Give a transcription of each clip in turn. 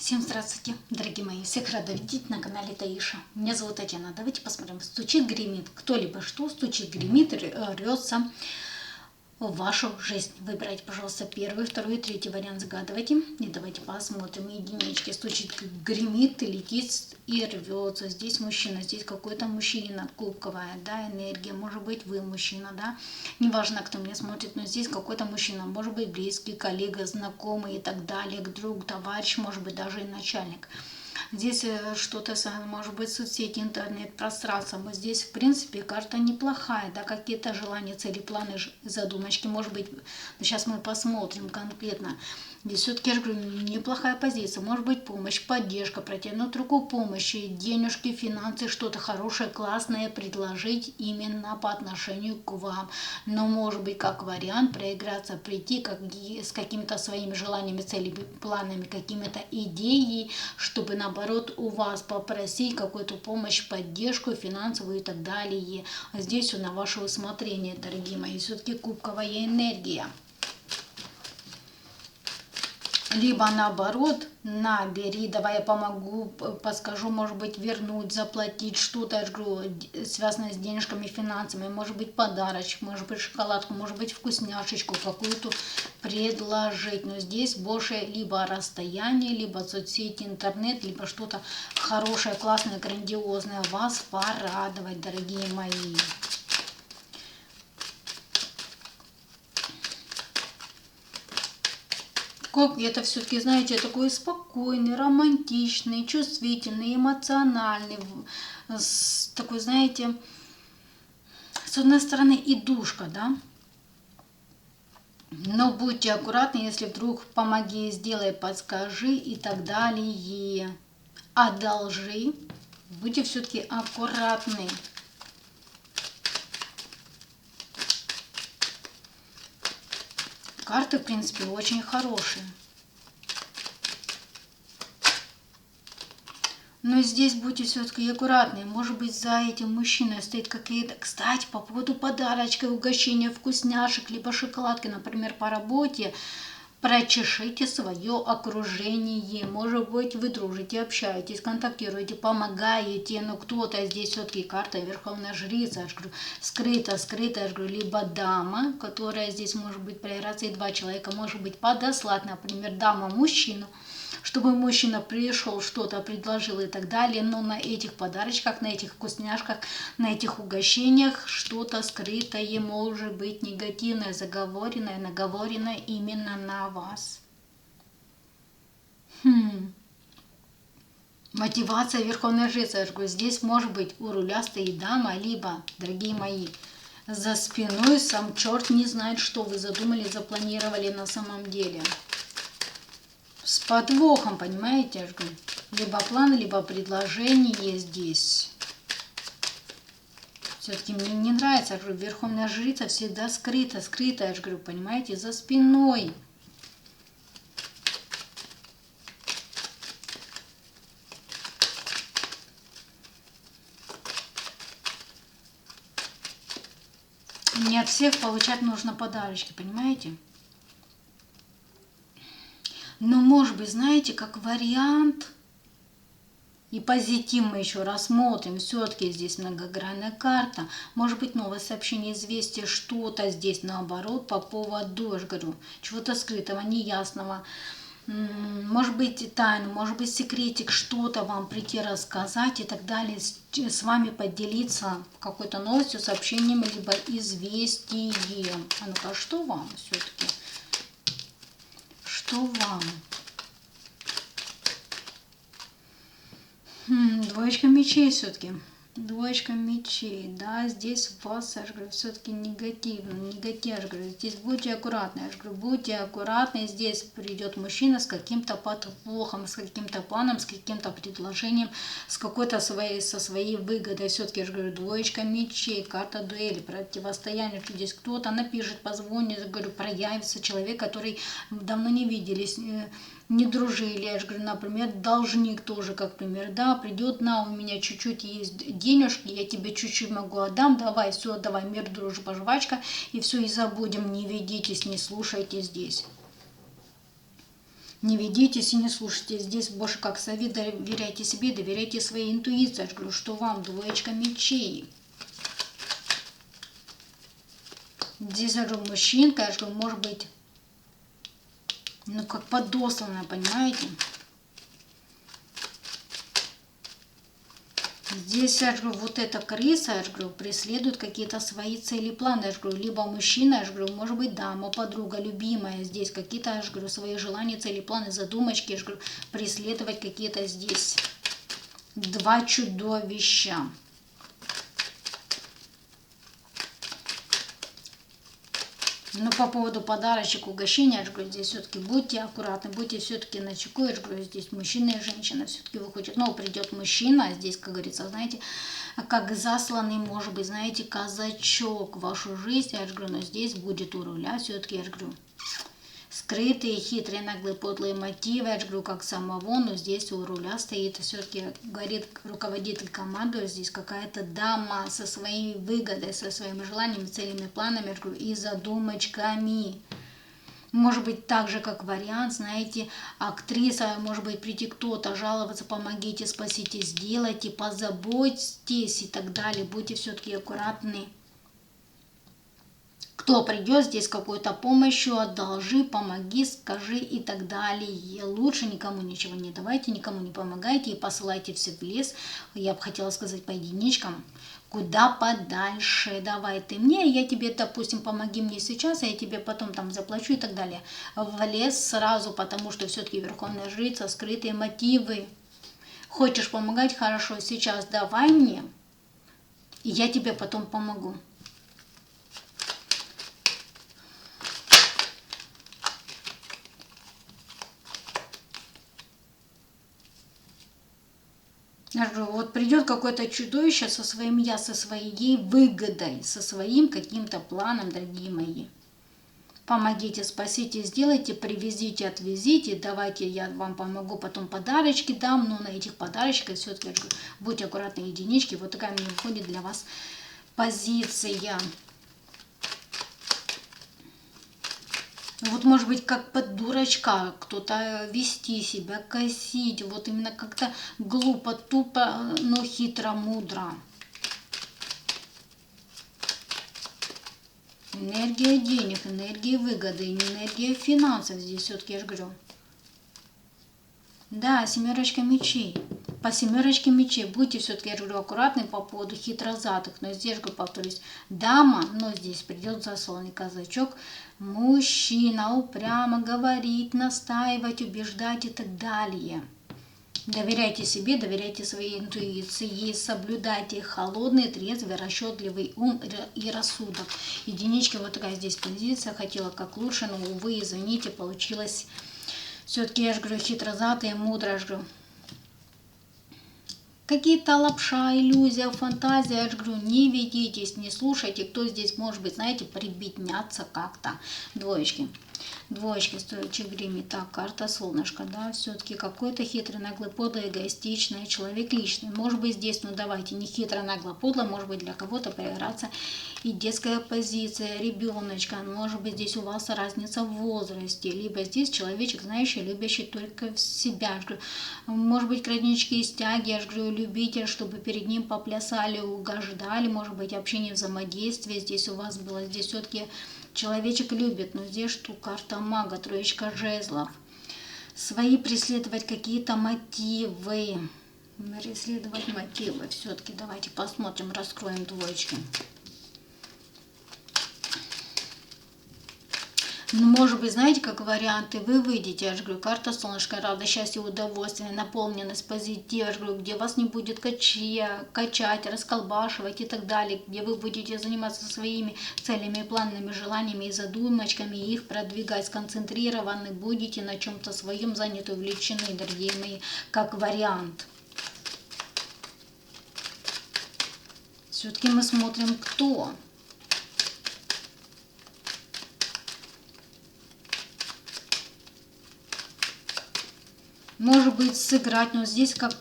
Всем здравствуйте, дорогие мои, всех рада видеть на канале Таиша. Меня зовут Татьяна, давайте посмотрим, стучит, гремит, кто-либо что, стучит, гремит, рвется в вашу жизнь. Выбирайте, пожалуйста, первый, второй, третий вариант, загадывайте. И давайте посмотрим, единички, стучит, гремит, и летит и рвется. Здесь мужчина, здесь какой-то мужчина, кубковая, да, энергия, может быть вы мужчина, да, неважно, кто меня смотрит, но здесь какой-то мужчина, может быть близкий, коллега, знакомый и так далее, друг, товарищ, может быть даже и начальник. Здесь что-то, может быть, соцсети, интернет, пространство. Вот здесь, в принципе, карта неплохая, да, какие-то желания, цели, планы, задумочки, может быть, сейчас мы посмотрим конкретно. Здесь все-таки, я говорю, неплохая позиция, может быть, помощь, поддержка, протянуть руку помощи, денежки, финансы, что-то хорошее, классное предложить именно по отношению к вам. Но, может быть, как вариант, проиграться, прийти с какими-то своими желаниями, целями, планами, какими-то идеей, чтобы, наоборот, у вас попросить какую-то помощь, поддержку финансовую и так далее. Здесь на ваше усмотрение, дорогие мои, все-таки кубковая энергия. Либо наоборот, набери, давай я помогу, подскажу, может быть, вернуть, заплатить что-то, я говорю, связанное с денежками, финансами, может быть, подарочек, может быть, шоколадку, может быть, вкусняшечку какую-то предложить. Но здесь больше либо расстояние, либо соцсети, интернет, либо что-то хорошее, классное, грандиозное вас порадовать, дорогие мои. Это все-таки, знаете, такой спокойный, романтичный, чувствительный, эмоциональный, такой, знаете, с одной стороны и душка, да, но будьте аккуратны, если вдруг помоги, сделай, подскажи и так далее, одолжи, будьте все-таки аккуратны. Карты, в принципе, очень хорошие. Но здесь будьте все-таки аккуратны. Может быть, за этим мужчиной стоит какие-то... Кстати, по поводу подарочка, угощения, вкусняшек, либо шоколадки, например, по работе. Прочешите свое окружение. Может быть, вы дружите, общаетесь, контактируете, помогаете. Но кто-то здесь все-таки карта Верховная Жрица. Я говорю, скрыто, я говорю, либо дама, которая здесь может быть проиграться, и два человека, может быть, подослать, например, дама мужчину, чтобы мужчина пришел, что-то предложил и так далее, но на этих подарочках, на этих вкусняшках, на этих угощениях что-то скрытое, может быть негативное, заговоренное, наговоренное именно на вас. Мотивация Верховной Жрицы. Я говорю, здесь может быть у руля стоит дама, либо, дорогие мои, за спиной сам черт не знает, что вы задумали, запланировали на самом деле. С подвохом, понимаете, я говорю, либо план, либо предложение здесь. Все-таки мне не нравится, я говорю, Верховная Жрица всегда скрыта, я же говорю, понимаете, за спиной. Не от всех получать нужно подарочки, понимаете? Но, может быть, знаете, как вариант, и позитив мы еще рассмотрим, все-таки здесь многогранная карта, может быть, новое сообщение, известие, что-то здесь наоборот по поводу, я же говорю, чего-то скрытого, неясного, может быть, тайну, может быть, секретик, что-то вам прийти рассказать и так далее, с вами поделиться какой-то новостью, сообщением, либо известием. А ну-ка, что вам все-таки? Что вам? Двоечка мечей все-таки. Двоечка мечей, да, здесь у вас, я же говорю, все-таки негативно, я же говорю, здесь будьте аккуратны, я же говорю, будьте аккуратны, здесь придет мужчина с каким-то подвохом, с каким-то планом, с каким-то предложением, с какой-то со своей выгодой, все-таки, я же говорю, двоечка мечей, карта дуэли, противостояние, что здесь кто-то напишет, позвонит, я говорю, проявится человек, который давно не виделись, не дружили, я же говорю, например, должник тоже, как пример, да, придет, у меня чуть-чуть есть денежки, я тебе чуть-чуть могу отдам, давай, все, давай, мир, дружба, жвачка, и все, и забудем, не ведитесь, не слушайте здесь. Не ведитесь и не слушайте. Здесь больше как совет, доверяйте себе, доверяйте своей интуиции. Я же говорю, что вам двоечка мечей. Здесь, я говорю, мужчинка, я же говорю, может быть, ну как подосланная, понимаете? Здесь, я же говорю, вот эта крыса, я же говорю, преследует какие-то свои цели, планы. Я же говорю, либо мужчина, я же говорю, может быть, дама, подруга, любимая. Здесь какие-то, я же говорю, свои желания, цели, планы, задумочки, я же говорю, преследовать какие-то здесь. Два чудовища. Но по поводу подарочек, угощения, я же говорю, здесь все-таки будьте аккуратны, будьте все-таки начеку. Я же говорю, здесь мужчина и женщина все-таки выходят. Но придет мужчина, здесь, как говорится, знаете, как засланный, может быть, знаете, казачок в вашу жизнь. Я же говорю, но здесь будет у руля все-таки, я же говорю, скрытые, хитрые, наглые, подлые мотивы, я же говорю, как самого, но здесь у руля стоит, все-таки говорит руководитель команды, здесь какая-то дама со своей выгодой, со своими желаниями, целями, планами, я же говорю, и задумочками. Может быть, так же, как вариант, знаете, актриса, может быть, прийти кто-то, жаловаться, помогите, спасите, сделайте, позаботьтесь и так далее, будьте все-таки аккуратны. Кто придет здесь какой-то помощью, одолжи, помоги, скажи и так далее. Лучше никому ничего не давайте, никому не помогайте и посылайте все в лес. Я бы хотела сказать по единичкам. Куда подальше, давай ты мне, я тебе, допустим, помоги мне сейчас, а я тебе потом там заплачу и так далее. В лес сразу, потому что все-таки верховная жрица, скрытые мотивы. Хочешь помогать, хорошо, сейчас давай мне, и я тебе потом помогу. Вот придет какое-то чудовище со своим я, со своей выгодой, со своим каким-то планом, дорогие мои. Помогите, спасите, сделайте, привезите, отвезите, давайте я вам помогу, потом подарочки дам, но на этих подарочках все-таки будьте аккуратны, единички. Вот такая мне выходит для вас позиция. Вот может быть как под дурачка кто-то вести себя, косить, вот именно как-то глупо, тупо, но хитро, мудро. Энергия денег, энергия выгоды, энергия финансов здесь все-таки, я же говорю. Да, семерочка мечей. По семерочке мечей будьте все-таки, я говорю, аккуратны по поводу хитрозадых. Но здесь, говорю, повторюсь, дама, но здесь придет засланный казачок. Мужчина упрямо говорить, настаивать, убеждать и так далее. Доверяйте себе, доверяйте своей интуиции, соблюдайте холодный, трезвый, расчетливый ум и рассудок. Единички, вот такая здесь позиция, хотела как лучше, но, увы, извините, получилось. Все-таки, я же говорю, хитрозатые, мудрые, я же говорю. Какие-то лапша, иллюзия, фантазия, я же говорю, не ведитесь, не слушайте, кто здесь может быть, знаете, прибедняться как-то. Двоечки. Двоечки стоячих грими. Так, карта солнышко, да, все-таки какой-то хитрый, наглый, подлый, эгоистичный человек личный. Может быть здесь, ну давайте, не хитро, нагло, подло, может быть для кого-то поиграться. И детская позиция, ребеночка, может быть здесь у вас разница в возрасте, либо здесь человечек, знающий, любящий только в себя. Может быть краднички и стяги, я же говорю, любитель, чтобы перед ним поплясали, угождали, может быть общение, взаимодействие здесь у вас было, здесь все-таки человечек любит, но здесь что? Карта мага, троечка жезлов. Свои преследовать какие-то мотивы. Преследовать мотивы. Все-таки давайте посмотрим, раскроем двоечки. Ну, может быть, знаете, как варианты, вы выйдете, я же говорю, карта солнышко, радость, счастье, удовольствие, наполненность, позитив, я же говорю, где вас не будет качать, расколбашивать и так далее, где вы будете заниматься своими целями, планами, желаниями и задумочками, их продвигать, сконцентрированы, будете на чем-то своем заняты, увлечены, дорогие мои, как вариант. Все-таки мы смотрим, кто. Может быть сыграть, но здесь как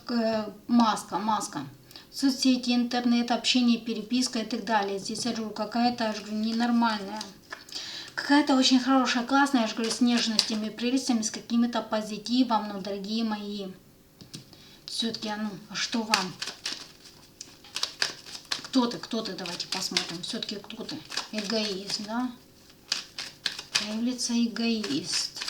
маска. Соцсети, интернет, общение, переписка и так далее. Здесь, я говорю, какая-то, ненормальная. Какая-то очень хорошая, классная, я же говорю, с нежностями, прелестями, с какими-то позитивом, но, дорогие мои, все-таки, а ну, а что вам? Кто ты, давайте посмотрим, все-таки кто ты? Эгоист, да? Появится эгоист.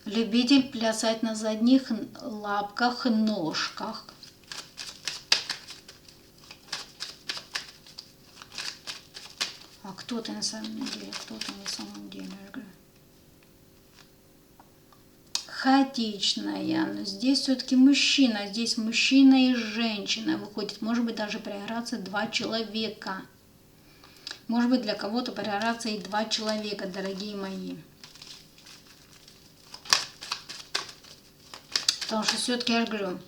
Любитель плясать на задних лапках, ножках. А кто ты на самом деле? Кто ты на самом деле? Хаотичная, но здесь все-таки мужчина, здесь мужчина и женщина выходит, может быть даже проиграться два человека, может быть для кого-то проиграться и два человека, дорогие мои, потому что все-таки, я же говорю,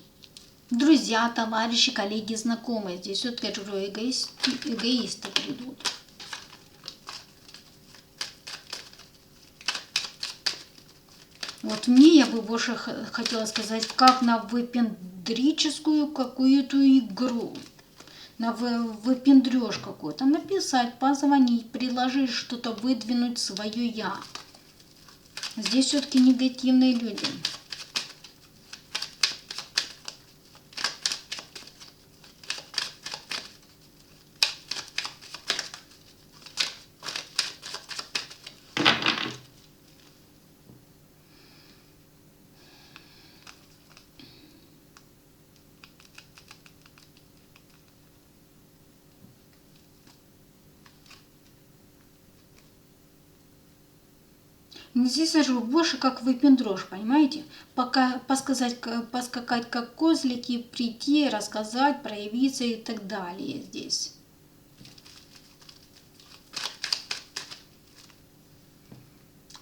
друзья, товарищи, коллеги, знакомые, здесь все-таки, я же говорю, эгоисты придут. Вот мне я бы больше хотела сказать, как на выпендрическую какую-то игру, на выпендрёж какой-то, написать, позвонить, предложить что-то, выдвинуть свое я. Здесь все-таки негативные люди. Здесь же больше как выпендрёж, понимаете? Пока поскакать как козлики, прийти, рассказать, проявиться и так далее здесь.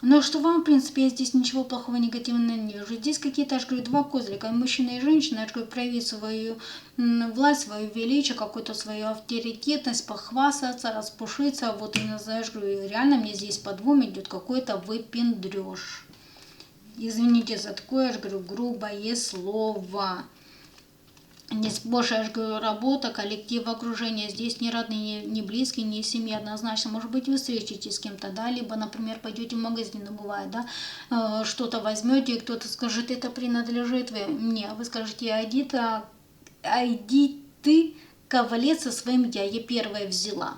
Но что вам, в принципе, я здесь ничего плохого, негативного не вижу. Здесь какие-то, я же говорю, два козлика, мужчина и женщина, я же говорю, проявить свою власть, свое величие, какую-то свою авторитетность, похвастаться, распушиться. Вот именно, я же говорю, реально мне здесь по двум идет какой-то выпендрёж. Извините за такое, я же говорю, грубое слово. Здесь больше, я же говорю, работа, коллектив, окружение. Здесь не родные, не близкие, не семья однозначно. Может быть, вы встретитесь с кем-то, да, либо, например, пойдете в магазин, ну, бывает, да, что-то возьмете, и кто-то скажет, это принадлежит мне. Вы скажете, иди ты, ковалец, со своим я первая взяла.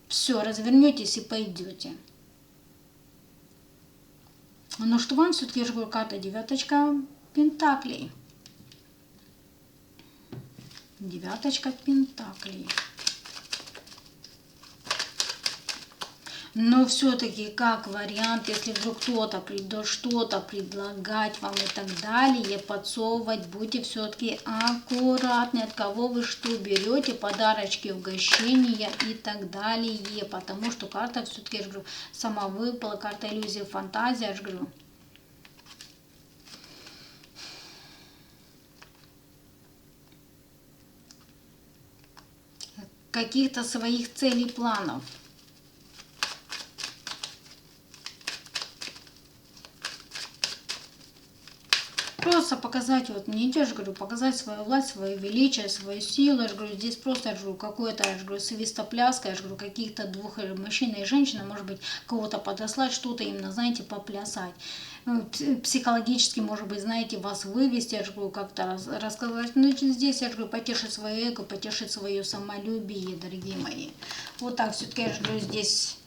Все, развернетесь и пойдете. Но что вам все-таки, я же говорю, карта девяточка пентаклей. Девяточка пентаклей. Но все-таки как вариант, если вдруг кто-то придет что-то предлагать вам и так далее, подсовывать, будьте все-таки аккуратны, от кого вы что берете, подарочки, угощения и так далее. Потому что карта все-таки, я же говорю, сама выпала, карта иллюзии, фантазия, я же говорю. Каких-то своих целей, планов. Просто показать, вот мне я же говорю, показать свою власть, свое величие, свою силу. Я же говорю, здесь просто, я же говорю, какое-то, я же говорю, свистопляска, я же говорю, каких-то двух мужчина и женщина, может быть, кого-то подослать, что-то именно, знаете, поплясать. Психологически, может быть, знаете, вас вывести, я же говорю, как-то рассказать. Ну, здесь, я же говорю, потешить свое эго, потешить свое самолюбие, дорогие мои. Вот так все-таки, я же говорю, здесь...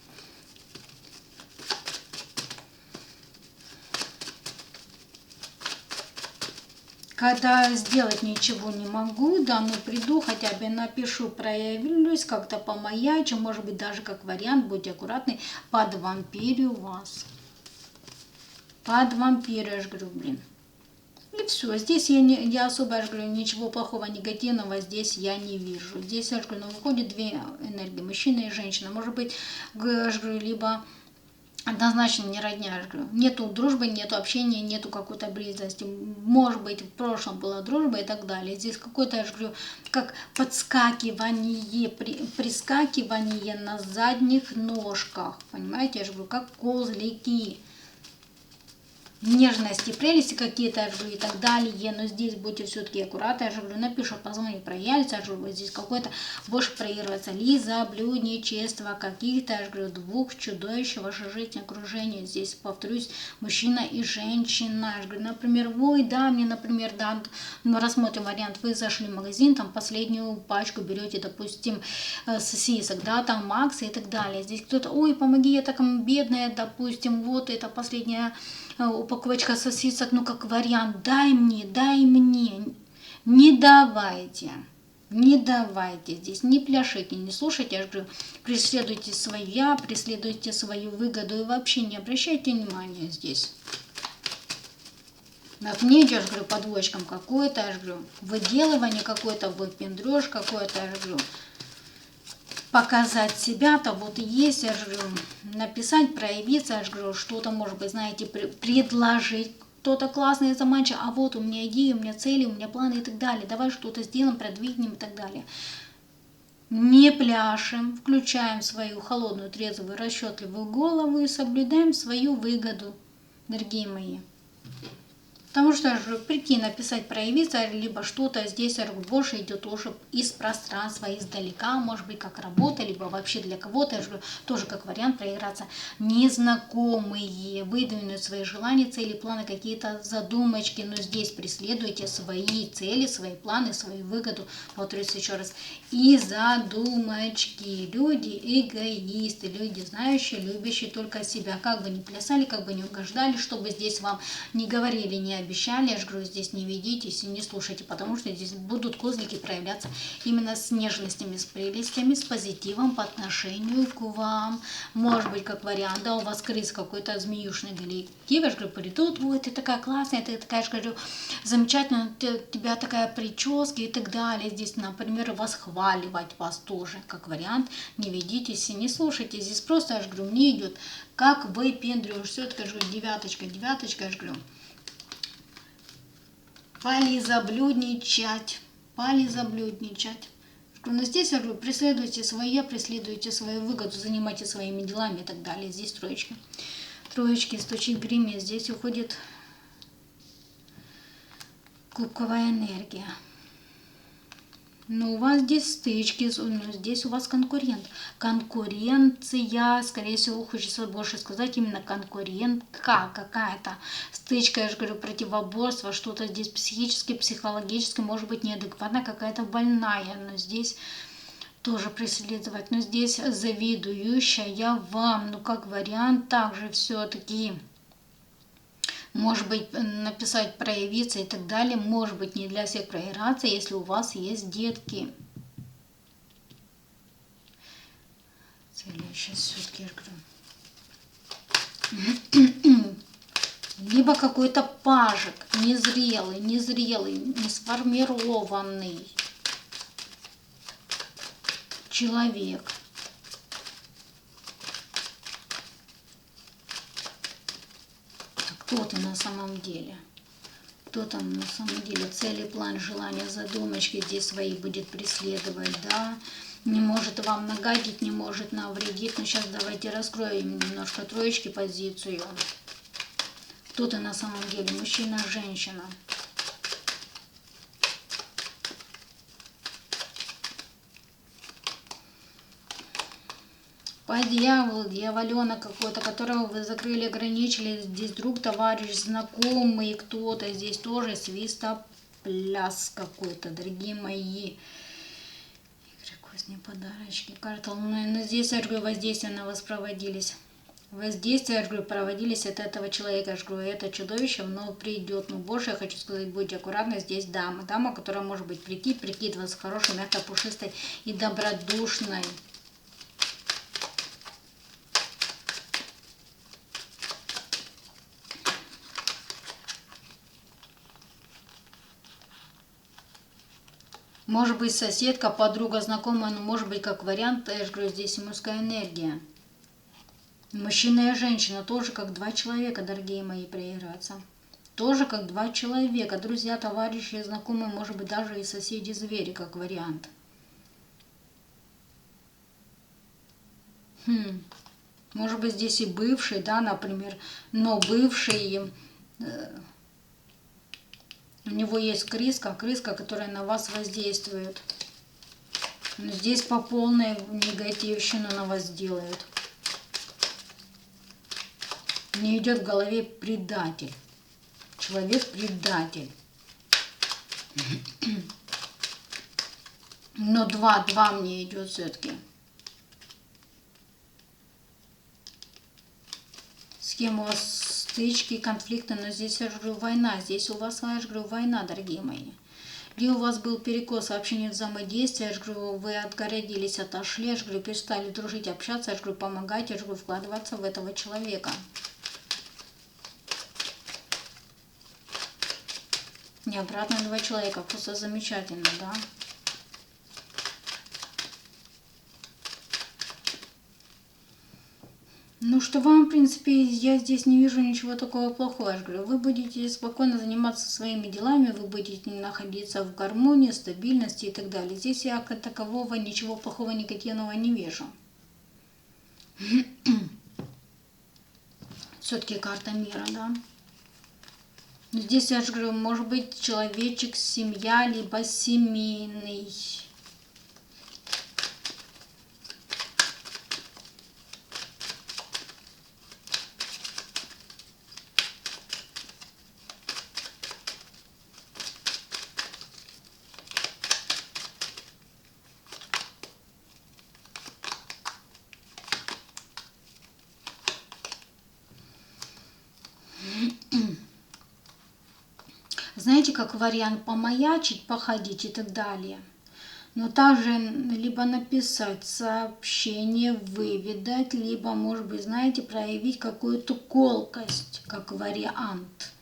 Когда сделать ничего не могу, да, но приду, хотя бы напишу, проявлюсь, как-то помаячу, может быть, даже как вариант, будьте аккуратны, подвампирю вас. Подвампирю, я же говорю, блин. И все, здесь я особо, я же говорю, ничего плохого, негативного здесь я не вижу. Здесь, я же говорю, выходит две энергии, мужчина и женщина. Может быть, я же говорю, либо... Однозначно не родня, я же говорю. Нету дружбы, нету общения, нету какой-то близости. Может быть, в прошлом была дружба и так далее. Здесь какое-то, я же говорю, как подскакивание, прискакивание на задних ножках. Понимаете, я же говорю, как козлики. нежности, прелести какие-то, я же говорю, и так далее, но здесь будьте все-таки аккуратны, я же говорю, напишут, позвонят, проявится, я же говорю, вот здесь какой-то больше проигрывается лизоблюдничество каких-то, я же говорю, двух чудовищ в вашей жизни, окружении, здесь, повторюсь, мужчина и женщина, я же говорю, например, ой, да, мне, например, да, мы рассмотрим вариант, вы зашли в магазин, там последнюю пачку берете, допустим, сосисок, да, там Макса и так далее, здесь кто-то, ой, помоги, я такая бедная, допустим, вот это последняя упаковочка сосисок, ну как вариант, дай мне, не давайте. Не давайте здесь, не пляшите, не слушайте, я же говорю, преследуйте свое я, преследуйте свою выгоду и вообще не обращайте внимания здесь. Наткните, я же говорю, по двоечкам какое-то, я же говорю, выделывание какое-то, выпендрёж какое-то, я же говорю, показать себя-то вот и есть, я же говорю, написать, проявиться, я же говорю, что-то, может быть, знаете, предложить, кто-то классный, заманчивый, а вот у меня идеи, у меня цели, у меня планы и так далее, давай что-то сделаем, продвинем и так далее. Не пляшем, включаем свою холодную, трезвую, расчетливую голову и соблюдаем свою выгоду, дорогие мои. Потому что же прийти, написать, проявиться, либо что-то здесь больше идет уже из пространства, издалека, может быть, как работа, либо вообще для кого-то, я же говорю, тоже как вариант проиграться. Незнакомые, выдвинуть свои желания, цели, планы, какие-то задумочки, но здесь преследуйте свои цели, свои планы, свою выгоду. Повторюсь еще раз. И задумочки. Люди эгоисты, люди знающие, любящие только себя. Как бы ни плясали, как бы не угождали, чтобы здесь вам не говорили, не обещали, я же говорю, здесь не ведитесь и не слушайте, потому что здесь будут козлики проявляться именно с нежностями, с прелестями, с позитивом по отношению к вам. Может быть, как вариант, да, у вас крыс какой-то змеюшный коллектив, я же говорю, придут, ой, ты такая классная, ты такая, же говорю, замечательная, у тебя такая прическа и так далее. Здесь, например, восхваливать вас тоже, как вариант, не ведитесь и не слушайте. Здесь просто, я же говорю, мне идет, как выпендрешь, все-таки, я же говорю, девяточка, я же говорю, полизаблюдничать. Но здесь, я говорю, преследуйте свою выгоду, занимайтесь своими делами и так далее. Здесь троечки. Троечки, стучит гриме. Здесь уходит кубковая энергия. Но у вас здесь стычки, здесь у вас конкурент. Конкуренция, скорее всего, хочется больше сказать, именно конкурентка какая-то. Стычка, я же говорю, противоборство, что-то здесь психически, психологически, может быть, неадекватно, какая-то больная. Но здесь тоже преследовать. Но здесь завидующая вам, ну как вариант, также все-таки... Может быть, написать, проявиться и так далее. Может быть, не для всех проиграться, если у вас есть детки. Сейчас все-таки либо какой-то пажик, незрелый, не сформированный человек. Кто ты на самом деле? Кто там на самом деле? Цели, план, желания, задумочки здесь свои будет преследовать, да? Не может вам нагадить, не может навредить. Но сейчас давайте раскроем немножко троечки позицию. Кто ты на самом деле? Мужчина, женщина. По дьяволу, дьяволенок какой-то, которого вы закрыли, ограничили. Здесь друг, товарищ, знакомый, кто-то. Здесь тоже свистопляс какой-то, дорогие мои. Козни, подарочки, карта. Но здесь, я говорю, воздействия на вас проводились. Воздействия, я говорю, проводились от этого человека. Я говорю, это чудовище, но придет. Но больше я хочу сказать, будьте аккуратны. Здесь дама. Дама, которая может быть прикидываться хорошей, мягкой, пушистой и добродушной. Может быть, соседка, подруга, знакомая, но может быть, как вариант, я же говорю, здесь и мужская энергия. Мужчина и женщина тоже как два человека, дорогие мои, проиграться. Тоже как два человека, друзья, товарищи, знакомые, может быть, даже и соседи-звери, как вариант. Может быть, здесь и бывший, да, например, но бывший У него есть крыска, которая на вас воздействует. Но здесь по полной негативщину на вас делают. Мне идет в голове предатель. Человек-предатель. Но два мне идет все-таки. С кем у вас стычки, конфликты, но здесь я же говорю война. Здесь у вас, я же говорю, война, дорогие мои. Где у вас был перекос в общении, взаимодействия, я же говорю, вы отгородились, отошли, я же говорю, перестали дружить, общаться, я же говорю, помогать, я же говорю, вкладываться в этого человека. И обратно два человека, просто замечательно, да? Ну, что вам, в принципе, я здесь не вижу ничего такого плохого. Я же говорю, вы будете спокойно заниматься своими делами, вы будете находиться в гармонии, стабильности и так далее. Здесь я как такового ничего плохого, негативного не вижу. Все-таки карта мира, да? Но здесь, я же говорю, может быть человечек, семья, либо семейный. Знаете, как вариант помаячить, походить и так далее. Но также либо написать сообщение, выведать, либо, может быть, знаете, проявить какую-то колкость, как вариант.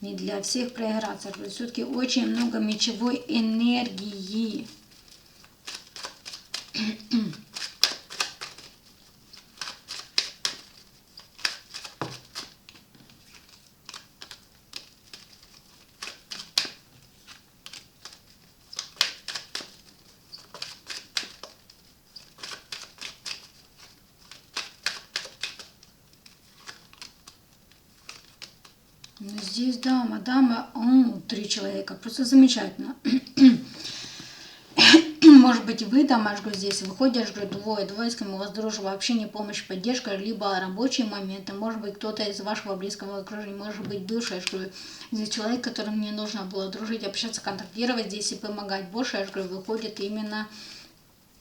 Не для всех проиграться. Все-таки очень много мечевой энергии. Ну, здесь дама, 3 человека, просто замечательно. Может быть, вы там, аж здесь выходишь, двое, с кем у вас дружба, общение, помощь, поддержка, либо рабочие моменты, может быть, кто-то из вашего близкого окружения, может быть, бывший, здесь человек, которым мне нужно было дружить, общаться, контактировать, здесь и помогать больше, выходит именно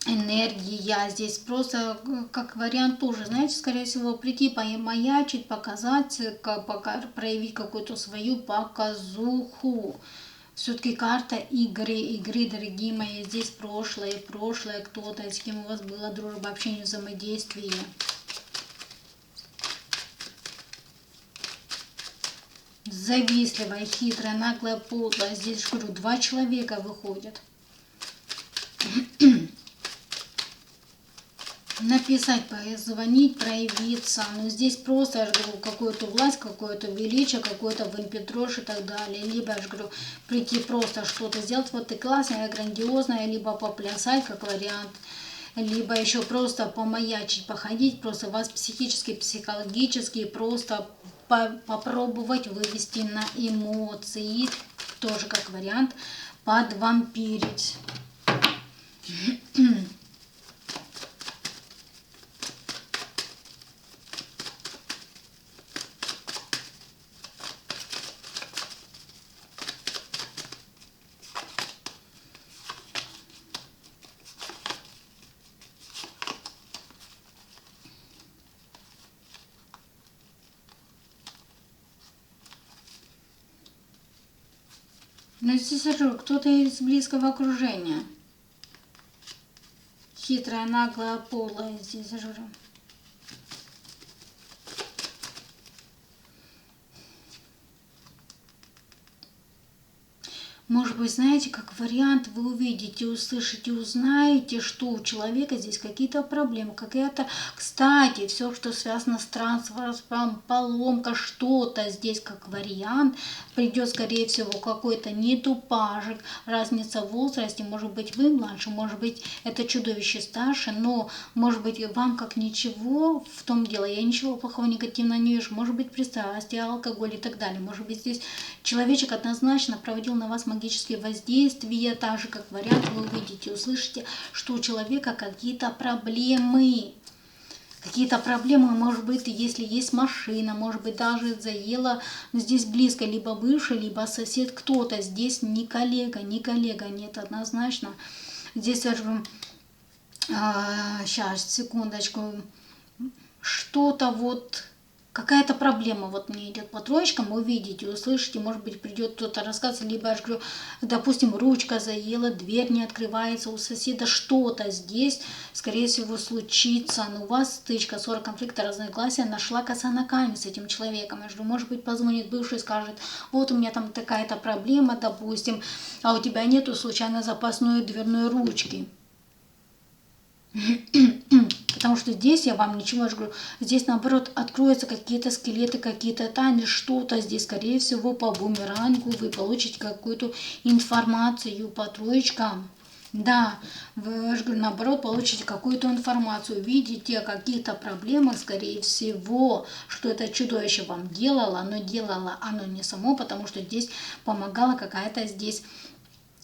энергия. Здесь просто как вариант тоже, знаете, скорее всего, прийти, маячить, показать, проявить какую-то свою показуху. Все-таки карта игры, дорогие мои, здесь прошлое, кто-то, с кем у вас была дружба, общение, взаимодействие. Завистливая, хитрая, наглая, подлая. Здесь, говорю, 2 человека выходят. Написать, позвонить, проявиться. Но здесь просто, я же говорю, какую-то власть, какое-то величие, какой-то вымпетрош и так далее. Либо, я же говорю, прийти просто что-то сделать, вот ты классная, грандиозная, либо поплясать, как вариант. Либо еще просто помаячить, походить, просто вас психически, психологически просто попробовать вывести на эмоции. Тоже как вариант подвампирить. Но здесь кто-то из близкого окружения. Хитрая, наглая, подлая здесь жру. Может быть, знаете, как вариант, вы увидите, услышите, узнаете, что у человека здесь какие-то проблемы, какая-то, кстати, все, что связано с транспортом, поломка, что-то здесь как вариант, придет, скорее всего, какой-то недупажик, разница в возрасте, может быть, вы младше, может быть, это чудовище старше, но, может быть, вам как ничего в том дело, я ничего плохого, негативного не вижу, может быть, пристрастие, алкоголь и так далее, может быть, здесь человечек однозначно проводил на вас магические воздействия, так же, как вариант, вы увидите, услышите, что у человека какие-то проблемы. Какие-то проблемы, может быть, если есть машина, может быть, даже заела здесь близко, либо бывший, либо сосед, кто-то здесь не коллега, нет, однозначно. Здесь я же, сейчас, секундочку, что-то вот, какая-то проблема вот мне идет по троечкам, вы увидите, услышите, может быть, придет кто-то рассказывать, либо, я же говорю, допустим, ручка заела, дверь не открывается у соседа, что-то здесь, скорее всего, случится, но у вас стычка, ссора, конфликта, разногласия, нашла коса на камень с этим человеком, я же говорю, может быть, позвонит бывший и скажет, вот у меня там такая-то проблема, допустим, а у тебя нету случайно запасной дверной ручки. Потому что здесь я вам ничего не говорю. Здесь, наоборот, откроются какие-то скелеты, какие-то тайны, что-то здесь, скорее всего, по бумерангу вы получите какую-то информацию по троечкам. Да, вы, наоборот, получите какую-то информацию, видите о каких-то проблемах, скорее всего, что это чудовище вам делало, но делало оно не само, потому что здесь помогала какая-то здесь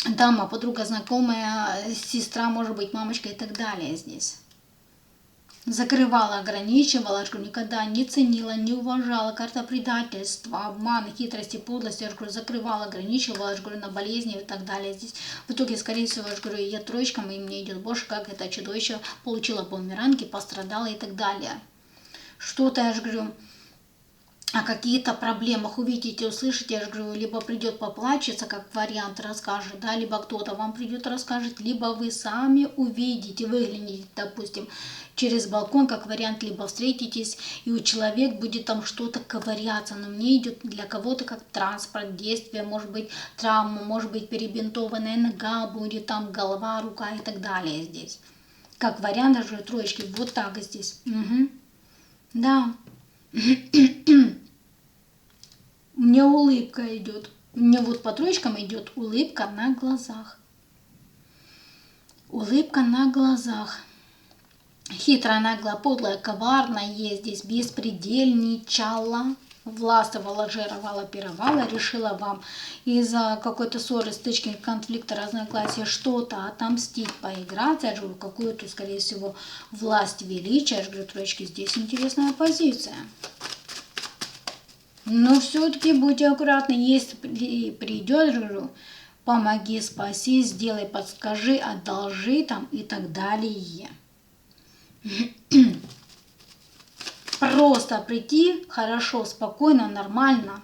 дама, подруга, знакомая, сестра, может быть, мамочка и так далее здесь. Закрывала, ограничивала, что никогда не ценила, не уважала, карта предательства, обмана, хитрости, подлости, я говорю, закрывала, ограничивала, я говорю, на болезни и так далее. Здесь в итоге, скорее всего, я говорю, я троечкам, и мне идет больше, как это чудовище получила бумеранги, пострадала и так далее. Что-то, я же говорю, о каких-то проблемах увидите, услышите, я же говорю, либо придет поплачется, как вариант расскажет, да, либо кто-то вам придет расскажет, либо вы сами увидите, выглянете, допустим, через балкон, как вариант, либо встретитесь, и у человека будет там что-то ковыряться, но мне идет для кого-то как транспорт, действие, может быть, травма, может быть, перебинтованная нога, будет там голова, рука и так далее здесь. Как вариант, даже троечки, вот так здесь. Угу. Да. У меня улыбка идет. У меня вот по троечкам идет улыбка на глазах. Улыбка на глазах. Хитрая, наглая, подлая, коварная, есть здесь беспредельничала, властвовала, жировала, пировала, решила вам из-за какой-то ссоры, стычки, конфликта, разногласия что-то отомстить, поиграть, я же говорю, какую-то, скорее всего, власть величия, я же говорю, троечки, здесь интересная позиция. Но все-таки будьте аккуратны, если придет, говорю, помоги, спаси, сделай, подскажи, одолжи там и так далее. Просто прийти хорошо, спокойно, нормально.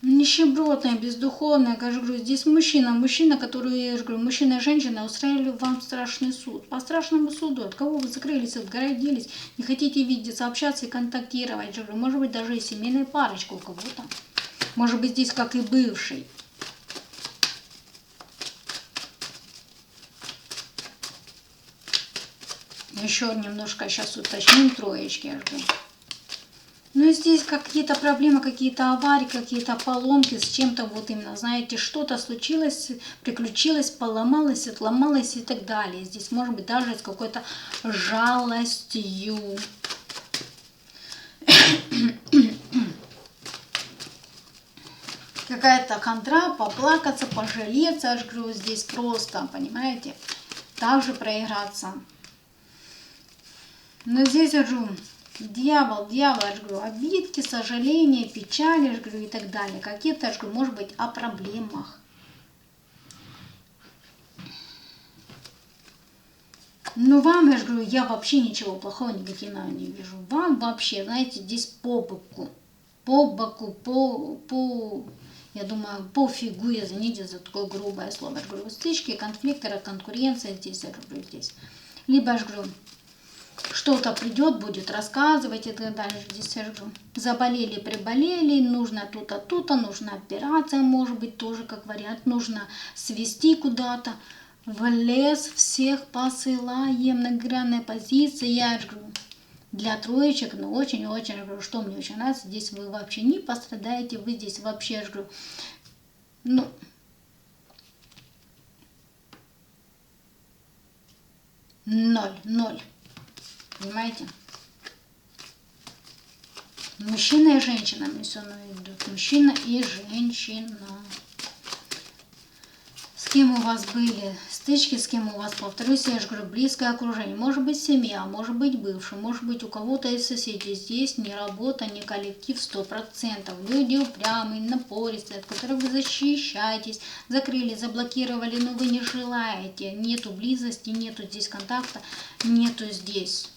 Нищебродная, бездуховная, я же говорю, здесь мужчина, который, я же говорю, мужчина и женщина устраивали вам страшный суд. По страшному суду, от кого вы закрылись, отгородились, не хотите видеться, общаться и контактировать, я же говорю, может быть, даже и семейная парочка у кого-то. Может быть, здесь как и бывший. Еще немножко сейчас уточним троечки, я же говорю. Но здесь какие-то проблемы, какие-то аварии, какие-то поломки с чем-то, вот именно, знаете, что-то случилось, приключилось, поломалось, отломалось и так далее. Здесь может быть даже с какой-то жалостью. Какая-то хандра, поплакаться, пожалеться, я же говорю, здесь просто, понимаете, также проиграться. Но здесь я говорю, дьявол, я же говорю, обидки, сожаления, печали, я же говорю, и так далее. Какие-то, я же говорю, может быть, о проблемах. Но вам, я же говорю, я вообще ничего плохого, негативного не вижу. Вам вообще, знаете, здесь по боку, Я думаю, пофигу, извините за такое грубое слово. Я говорю, стычки, конфликты, конкуренция здесь, я говорю, здесь. Либо, я говорю, что-то придет, будет рассказывать и так далее. Здесь я говорю, заболели, приболели, нужно тут-то, тут-то, нужна операция, может быть, тоже как вариант, нужно свести куда-то. В лес всех посылаем, многогранная позиция. Я говорю, для троечек, но очень-очень, я говорю, что мне очень нравится, здесь вы вообще не пострадаете, вы здесь вообще, я говорю, ну, ноль, понимаете? Мужчина и женщина мне все равно идут, мужчина и женщина. С кем у вас были стычки, с кем у вас, повторюсь, я же говорю, близкое окружение. Может быть семья, может быть бывший, может быть у кого-то из соседей. Здесь не работа, не коллектив 100%. Люди упрямые, напористые, от которых вы защищаетесь, закрыли, заблокировали, но вы не желаете. Нету близости, нету здесь контакта, нету здесь.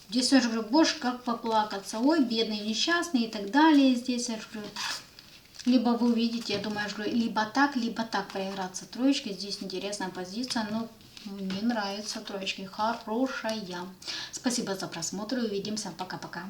Здесь я же говорю, больше как поплакаться. Ой, бедный, несчастный и так далее. Здесь я же говорю, либо вы увидите, я думаю, либо так проиграться троечки. Здесь интересная позиция, но мне нравится троечки, хорошая. Спасибо за просмотр, увидимся, пока-пока.